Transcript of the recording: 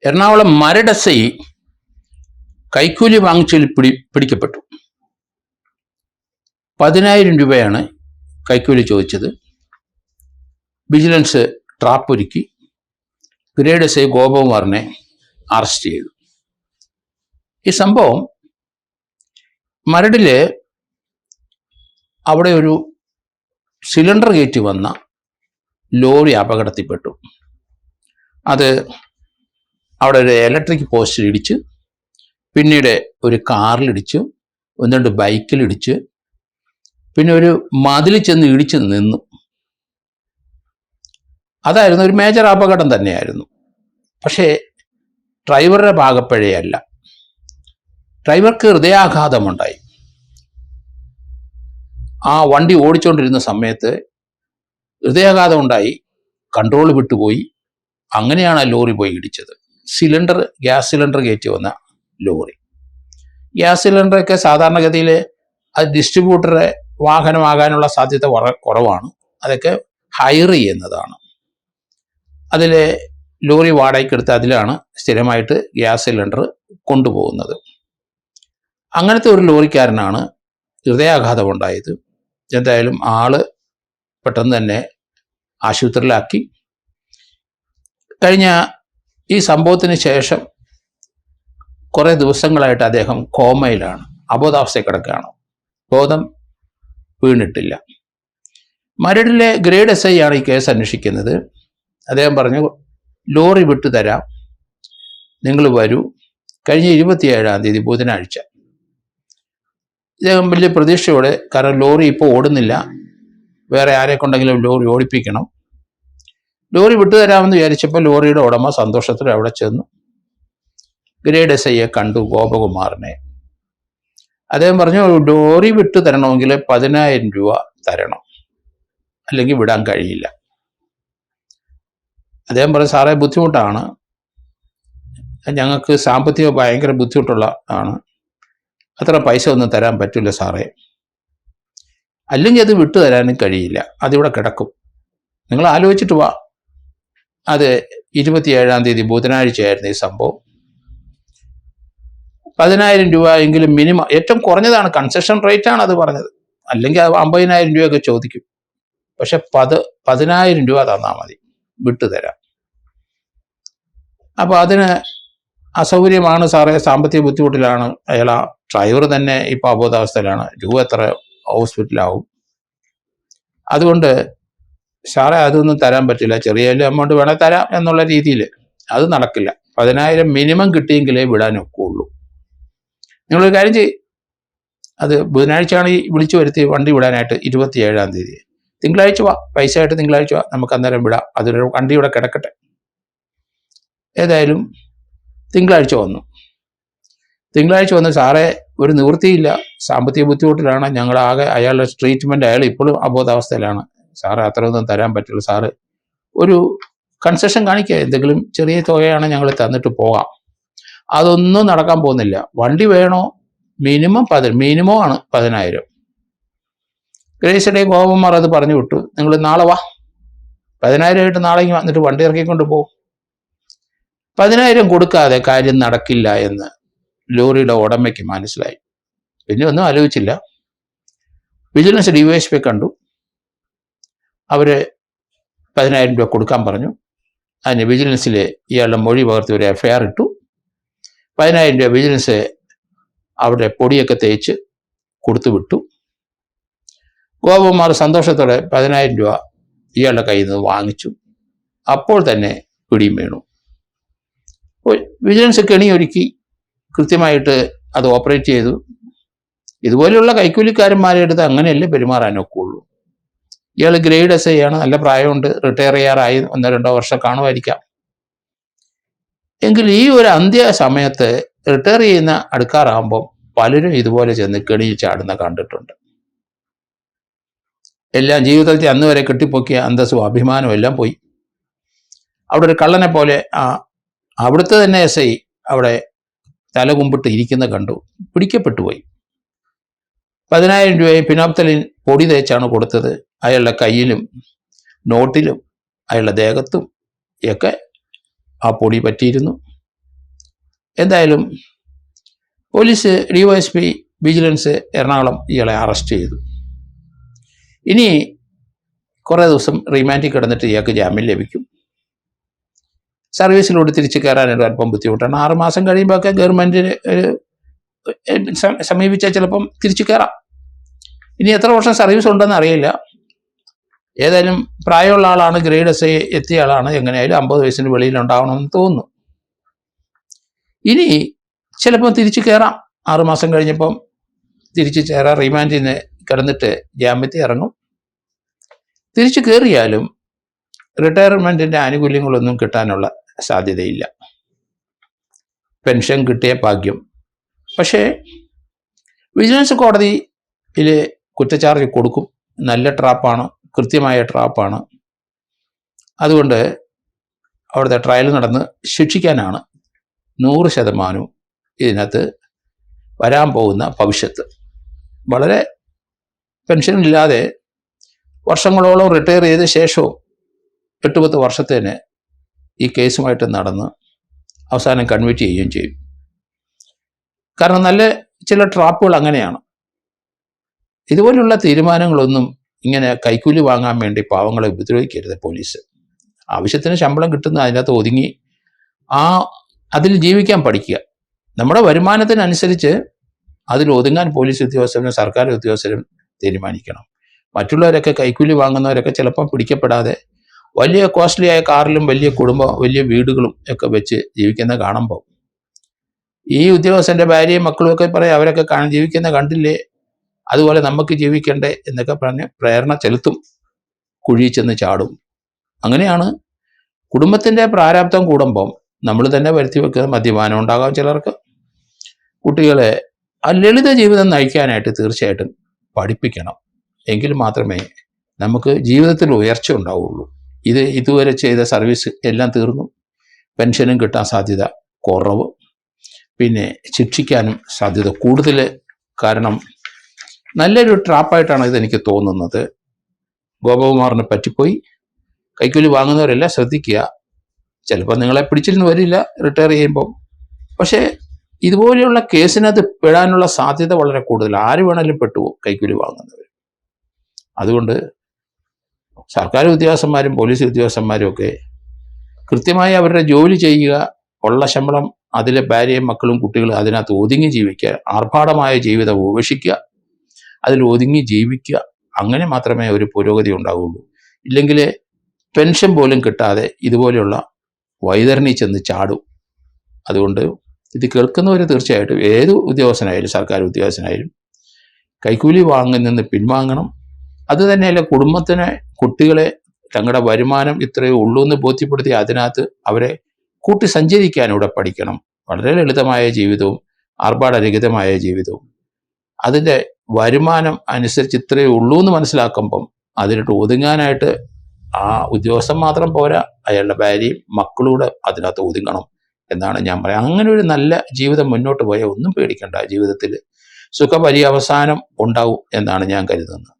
എറണാകുളം മരട് എസ്.ഐ കൈക്കൂലി വാങ്ങിച്ചതിൽ പിടിക്കപ്പെട്ടു. 10,000 രൂപയാണ് കൈക്കൂലി ചോദിച്ചത്. വിജിലൻസ് ട്രാപ്പൊരുക്കി ഗ്രേഡ് എസ്.ഐ ഗോപകുമാറിനെ അറസ്റ്റ് ചെയ്തു. ഈ സംഭവം മരടില് അവിടെ ഒരു സിലിണ്ടർ കയറ്റി വന്ന ലോറി അപകടത്തിൽപ്പെട്ടു. അത് അവിടെ ഒരു ഇലക്ട്രിക് പോസ്റ്റിൽ ഇടിച്ച്, പിന്നീട് ഒരു കാറിലിടിച്ചു, 1-2 ബൈക്കിലിടിച്ച്, പിന്നെ ഒരു മതിൽ ചെന്ന് ഇടിച്ച് നിന്നു. അതായിരുന്നു ഒരു മേജർ അപകടം തന്നെയായിരുന്നു. പക്ഷേ ഡ്രൈവറുടെ ഭാഗപ്പിഴയല്ല, ഡ്രൈവർക്ക് ഹൃദയാഘാതമുണ്ടായി. ആ വണ്ടി ഓടിച്ചുകൊണ്ടിരുന്ന സമയത്ത് ഹൃദയാഘാതം ഉണ്ടായി, കൺട്രോൾ വിട്ടുപോയി. അങ്ങനെയാണ് ആ ലോറി പോയി ഇടിച്ചത്. ഗ്യാസ് സിലിണ്ടർ കയറ്റി വന്ന ലോറി. ഗ്യാസ് സിലിണ്ടറൊക്കെ സാധാരണഗതിയിൽ അത് ഡിസ്ട്രിബ്യൂട്ടറെ വാഹനമാകാനുള്ള സാധ്യത കുറവാണ്. അതൊക്കെ ഹയർ ചെയ്യുന്നതാണ്. അതിൽ ലോറി വാടകയ്ക്കെടുത്ത് അതിലാണ് സ്ഥിരമായിട്ട് ഗ്യാസ് സിലിണ്ടർ കൊണ്ടുപോകുന്നത്. അങ്ങനത്തെ ഒരു ലോറിക്കാരനാണ് ഹൃദയാഘാതം ഉണ്ടായത്. എന്തായാലും ആള് പെട്ടെന്ന് തന്നെ ആശുപത്രിയിലാക്കി. കഴിഞ്ഞ ഈ സംഭവത്തിന് ശേഷം കുറേ ദിവസങ്ങളായിട്ട് അദ്ദേഹം കോമയിലാണ്, അബോധാവസ്ഥയിൽ കിടക്കുകയാണ്. ബോധം വീണിട്ടില്ല. മരടിലെ ഗ്രേഡ് എസ്.ഐ ആണ് ഈ കേസ് അന്വേഷിക്കുന്നത്. അദ്ദേഹം പറഞ്ഞു, ലോറി വിട്ടു തരാം, നിങ്ങൾ വരൂ. കഴിഞ്ഞ 27-ാം തീയതി ബുധനാഴ്ച ഇദ്ദേഹം വലിയ പ്രതീക്ഷയോടെ, കാരണം ലോറി ഇപ്പോൾ ഓടുന്നില്ല, വേറെ ആരെ കൊണ്ടെങ്കിലും ലോറി ഓടിപ്പിക്കണം. ലോറി വിട്ടുതരാമെന്ന് വിചാരിച്ചപ്പോൾ ലോറിയുടെ ഉടമ സന്തോഷത്തോടെ അവിടെ ചെന്നു. ഗ്രേഡ് എസ്.ഐയെ കണ്ടു, ഗോപകുമാറിനെ. അദ്ദേഹം പറഞ്ഞു, ലോറി വിട്ടു തരണമെങ്കിൽ 10,000 രൂപ തരണം, അല്ലെങ്കിൽ വിടാൻ കഴിയില്ല. അദ്ദേഹം പറഞ്ഞു, സാറേ ബുദ്ധിമുട്ടാണ്, ഞങ്ങൾക്ക് സാമ്പത്തിക ഭയങ്കര ബുദ്ധിമുട്ടുള്ള ആണ്, അത്ര പൈസ ഒന്നും തരാൻ പറ്റില്ല സാറേ, അല്ലെങ്കിൽ അത് വിട്ടു തരാനും കഴിയില്ല, അതിവിടെ കിടക്കും, നിങ്ങൾ ആലോചിച്ചിട്ട് വാ. അത് 27-ാം തീയതി ബുധനാഴ്ചയായിരുന്നു ഈ സംഭവം. 10,000 രൂപ എങ്കിലും മിനിമം, ഏറ്റവും കുറഞ്ഞതാണ്, കൺസെഷൻ റേറ്റ് ആണ് അത് പറഞ്ഞത്, അല്ലെങ്കിൽ 50,000 രൂപയൊക്കെ ചോദിക്കും. പക്ഷെ 10,000 രൂപ തന്നാൽ മതി, വിട്ടുതരാം. അപ്പോൾ അതിന് അസൗകര്യമാണ് സാറേ, സാമ്പത്തിക ബുദ്ധിമുട്ടിലാണ് അയാൾ. ആ ഡ്രൈവർ തന്നെ ഇപ്പോൾ അബോധാവസ്ഥയിലാണ്, രൂപ എത്ര ഹോസ്പിറ്റലാവും. അതുകൊണ്ട് സാറേ അതൊന്നും തരാൻ പറ്റില്ല, ചെറിയ എമൗണ്ട് വേണേൽ തരാം എന്നുള്ള രീതിയിൽ അത് നടക്കില്ല. 10,000 മിനിമം കിട്ടിയെങ്കിലേ വിടാൻ ഒക്കുള്ളൂ. നിങ്ങളൊരു കാര്യം ചെയ്യും, അത് ബുധനാഴ്ചയാണ് ഈ വിളിച്ചു വരുത്തി വണ്ടി വിടാനായിട്ട്, 27-ാം തീയതി. തിങ്കളാഴ്ച വാ, പൈസ ആയിട്ട് തിങ്കളാഴ്ച വാ, നമുക്ക് അന്നേരം വിടാം, അതൊരു വണ്ടി ഇവിടെ കിടക്കട്ടെ. ഏതായാലും തിങ്കളാഴ്ച വന്നു. സാറേ ഒരു നിവൃത്തിയില്ല, സാമ്പത്തിക ബുദ്ധിമുട്ടിലാണ്, ഞങ്ങളാകെ അയാളുടെ ട്രീറ്റ്മെൻറ്റ്, അയാൾ ഇപ്പോഴും അബോധാവസ്ഥയിലാണ്, സാറ് അത്രയൊന്നും തരാൻ പറ്റുള്ളൂ, സാറ് ഒരു കൺസെഷൻ കാണിക്കുക, എന്തെങ്കിലും ചെറിയ തുകയാണ് ഞങ്ങൾ തന്നിട്ട് പോകാം. അതൊന്നും നടക്കാൻ പോകുന്നില്ല, വണ്ടി വേണോ, മിനിമം ആണ് 10,000. ഗ്രേസ് ഡേ ഗോപകുമാർ അത് പറഞ്ഞു വിട്ടു, നിങ്ങൾ നാളെ വാ, 10,000 ആയിട്ട് നാളെ വന്നിട്ട് വണ്ടി ഇറക്കിക്കൊണ്ട് പോകും. 10,000 കൊടുക്കാതെ കാര്യം നടക്കില്ല എന്ന് ലോറിയുടെ ഉടമയ്ക്ക് മനസ്സിലായി. പിന്നെ ഒന്നും ആലോചിച്ചില്ല, വിജിലൻസ് DYSP കണ്ടു, അവര് 10,000 രൂപ കൊടുക്കാൻ പറഞ്ഞു. അതിന് വിജിലൻസിൽ ഇയാളുടെ മൊഴി പകർത്തി ഒരു FIR ഇട്ടു. 10,000 രൂപ വിജിലൻസ് അവിടെ പൊടിയൊക്കെ തേച്ച് കൊടുത്തു വിട്ടു. ഗോപകുമാർ സന്തോഷത്തോടെ 10,000 രൂപ ഇയാളുടെ കയ്യിൽ നിന്ന് വാങ്ങിച്ചു. അപ്പോൾ തന്നെ പിടിയും വീണു. വിജിലൻസ് കെണിയൊരുക്കി കൃത്യമായിട്ട് അത് ഓപ്പറേറ്റ് ചെയ്തു. ഇതുപോലെയുള്ള കൈക്കൂലിക്കാരന്മാരെ എടുത്ത് അങ്ങനെയല്ലേ പെരുമാറാനൊക്കെ ഉള്ളൂ. ഇയാൾ ഗ്രേഡ് SI ആണ്, നല്ല പ്രായമുണ്ട്, റിട്ടയർ ചെയ്യാറായി, 1-2 വർഷം കാണുമായിരിക്കാം. എങ്കിൽ ഈ ഒരു അന്ത്യ സമയത്ത് റിട്ടയർ ചെയ്യുന്ന അടുക്കാറാകുമ്പം പലരും ഇതുപോലെ ചെന്ന് കെണിയിൽ ചാടുന്ന കണ്ടിട്ടുണ്ട്. എല്ലാം ജീവിതത്തിൽ അന്ന് വരെ കെട്ടിപ്പൊക്കിയ അന്തസ്സും അഭിമാനവും എല്ലാം പോയി. അവിടെ ഒരു കള്ളനെ പോലെ അവിടുത്തെ തന്നെ SI അവിടെ തലകുമ്പിട്ട് ഇരിക്കുന്ന കണ്ടു, പിടിക്കപ്പെട്ടു പോയി. 10,000 രൂപയെ ഫിനോപ്തലിൻ പൊടി തേച്ചാണ് കൊടുത്തത്. അയാളുടെ കയ്യിലും നോട്ടിലും അയാളുടെ ദേഹത്തും ഒക്കെ ആ പൊടി പറ്റിയിരുന്നു. എന്തായാലും പോലീസ് DYSP വിജിലൻസ് എറണാകുളം ഇയാളെ അറസ്റ്റ് ചെയ്തു. ഇനി കുറേ ദിവസം റിമാൻഡിൽ കിടന്നിട്ട് ഇയാൾക്ക് ജാമ്യം ലഭിക്കും. സർവീസിലൂടെ തിരിച്ചു കയറാനൊരു അല്പം ബുദ്ധിമുട്ടാണ്. 6 മാസം കഴിയുമ്പോഴൊക്കെ ഗവൺമെൻറ്റിന് സമീപിച്ചാൽ ചിലപ്പം തിരിച്ചു കയറാം. ഇനി എത്ര വർഷം സർവീസ് ഉണ്ടെന്ന് അറിയില്ല. ഏതായാലും പ്രായമുള്ള ആളാണ്, ഗ്രേഡ് SA എത്തിയ ആളാണ്. എങ്ങനെയായാലും 50 വയസ്സിന് വെളിയിലുണ്ടാവണമെന്ന് തോന്നുന്നു. ഇനി ചിലപ്പോൾ തിരിച്ചു കയറാം. 6 മാസം കഴിഞ്ഞപ്പം തിരിച്ചു കയറാം. റിമാൻഡിൽ നിന്ന് കിടന്നിട്ട് ജാമ്യത്തിൽ ഇറങ്ങും. തിരിച്ചു കയറിയാലും റിട്ടയർമെൻറ്റിൻ്റെ ആനുകൂല്യങ്ങളൊന്നും കിട്ടാനുള്ള സാധ്യതയില്ല. പെൻഷൻ കിട്ടിയ ഭാഗ്യം. പക്ഷേ വിജിലൻസ് കോടതിയിൽ കുറ്റച്ചാർജ് കൊടുക്കും. നല്ല ട്രാപ്പാണ്, കൃത്യമായ ട്രാപ്പാണ്. അതുകൊണ്ട് അവിടുത്തെ ട്രയൽ നടന്ന് ശിക്ഷിക്കാനാണ് 100% ഇതിനകത്ത് വരാൻ പോകുന്ന ഭവിഷ്യത്ത്. വളരെ പെൻഷനില്ലാതെ വർഷങ്ങളോളം റിട്ടയർ ചെയ്ത ശേഷവും 8-10 വർഷത്തേന് ഈ കേസുമായിട്ട് നടന്ന് അവസാനം കൺവിറ്റ് ചെയ്യുകയും ചെയ്യും. കാരണം നല്ല ചില ട്രാപ്പുകൾ അങ്ങനെയാണ്. ഇതുപോലുള്ള തീരുമാനങ്ങളൊന്നും ഇങ്ങനെ കൈക്കൂലി വാങ്ങാൻ വേണ്ടി പാവങ്ങളെ ഉപദ്രവിക്കരുത് പോലീസ്. ആവശ്യത്തിന് ശമ്പളം കിട്ടുന്ന അതിനകത്ത് ഒതുങ്ങി അതിൽ ജീവിക്കാൻ പഠിക്കുക. നമ്മുടെ വരുമാനത്തിനനുസരിച്ച് അതിൽ ഒതുങ്ങാൻ പോലീസ് ഉദ്യോഗസ്ഥരും സർക്കാർ ഉദ്യോഗസ്ഥരും തീരുമാനിക്കണം. മറ്റുള്ളവരൊക്കെ കൈക്കൂലി വാങ്ങുന്നവരൊക്കെ ചിലപ്പം പിടിക്കപ്പെടാതെ വലിയ കോസ്റ്റ്ലി ആയ കാറിലും വലിയ കുടുംബം, വലിയ വീടുകളും ഒക്കെ വെച്ച് ജീവിക്കുന്ന കാണുമ്പോൾ ഈ ഉദ്യോഗസ്ഥൻ്റെ ഭാര്യയും മക്കളും ഒക്കെ പറയും, അവരൊക്കെ ജീവിക്കുന്ന കണ്ടില്ലേ, അതുപോലെ നമുക്ക് ജീവിക്കണ്ടേ എന്നൊക്കെ പറഞ്ഞ് പ്രേരണ ചെലുത്തും, കുഴിയിൽ ചെന്ന് ചാടും. അങ്ങനെയാണ് കുടുംബത്തിൻ്റെ പ്രാരാബ്ദം കൂടുമ്പം നമ്മൾ തന്നെ വരുത്തി വെക്കുന്ന മദ്യപാനം ഉണ്ടാകാം ചിലർക്ക്. കുട്ടികളെ ആ ലളിത ജീവിതം നയിക്കാനായിട്ട് തീർച്ചയായിട്ടും പഠിപ്പിക്കണം. എങ്കിൽ മാത്രമേ നമുക്ക് ജീവിതത്തിൽ ഉയർച്ച ഉണ്ടാവുള്ളൂ. ഇതുവരെ ചെയ്ത സർവീസ് എല്ലാം തീർന്നു. പെൻഷനും കിട്ടാൻ സാധ്യത കുറവ്, പിന്നെ ശിക്ഷിക്കാനും സാധ്യത കൂടുതൽ. കാരണം നല്ലൊരു ട്രാപ്പായിട്ടാണ് ഇതെനിക്ക് തോന്നുന്നത്. ഗോപകുമാറിനെ പറ്റിപ്പോയി. കൈക്കൂലി വാങ്ങുന്നവരെല്ലാം ശ്രദ്ധിക്കുക. ചിലപ്പോൾ നിങ്ങളെ പിടിച്ചിരുന്ന് വരില്ല റിട്ടയർ ചെയ്യുമ്പോൾ. പക്ഷേ ഇതുപോലെയുള്ള കേസിനകത്ത് പെടാനുള്ള സാധ്യത വളരെ കൂടുതൽ. ആര് വേണമെങ്കിലും പെട്ടുപോകും കൈക്കൂലി വാങ്ങുന്നവർ. അതുകൊണ്ട് സർക്കാർ ഉദ്യോഗസ്ഥന്മാരും പോലീസ് ഉദ്യോഗസ്ഥന്മാരും ഒക്കെ കൃത്യമായി അവരുടെ ജോലി ചെയ്യുക. ഉള്ള ശമ്പളം, അതിലെ ഭാര്യയും മക്കളും കുട്ടികളും അതിനകത്ത് ഒതുങ്ങി ജീവിക്കുക. ആർഭാടമായ ജീവിതം ഉപേക്ഷിക്കുക, അതിൽ ഒതുങ്ങി ജീവിക്കുക. അങ്ങനെ മാത്രമേ ഒരു പുരോഗതി ഉണ്ടാവുള്ളൂ. ഇല്ലെങ്കിൽ പെൻഷൻ പോലും കിട്ടാതെ ഇതുപോലെയുള്ള വൈതരണി ചെന്ന് ചാടും. അതുകൊണ്ട് ഇത് കേൾക്കുന്നവർ തീർച്ചയായിട്ടും ഏത് ഉദ്യോഗസ്ഥനായാലും സർക്കാർ ഉദ്യോഗസ്ഥനായാലും കൈക്കൂലി വാങ്ങുന്നതിൽ പിൻവാങ്ങണം. അത് തന്നെയല്ല, കുടുംബത്തിന്, കുട്ടികളെ തങ്ങളുടെ വരുമാനം ഇത്രയേ ഉള്ളൂ എന്ന് ബോധ്യപ്പെടുത്തി അതിനകത്ത് അവരെ കൂട്ടി സഞ്ചരിക്കാനിവിടെ പഠിക്കണം. വളരെ ലളിതമായ ജീവിതവും ആർഭാടരഹിതമായ ജീവിതവും അതിൻ്റെ വരുമാനം അനുസരിച്ച് ഇത്രയേ ഉള്ളൂ എന്ന് മനസ്സിലാക്കുമ്പം അതിലിട്ട് ഒതുങ്ങാനായിട്ട് ആ ഉദ്യോഗസ്ഥൻ മാത്രം പോരാ, അയാളുടെ ഭാര്യയും മക്കളൂടെ അതിനകത്ത് ഒതുങ്ങണം എന്നാണ് ഞാൻ പറയാം. അങ്ങനെ ഒരു നല്ല ജീവിതം മുന്നോട്ട് പോയാൽ ഒന്നും പേടിക്കണ്ട. ജീവിതത്തിൽ സുഖപര്യവസാനം ഉണ്ടാവും എന്നാണ് ഞാൻ കരുതുന്നത്.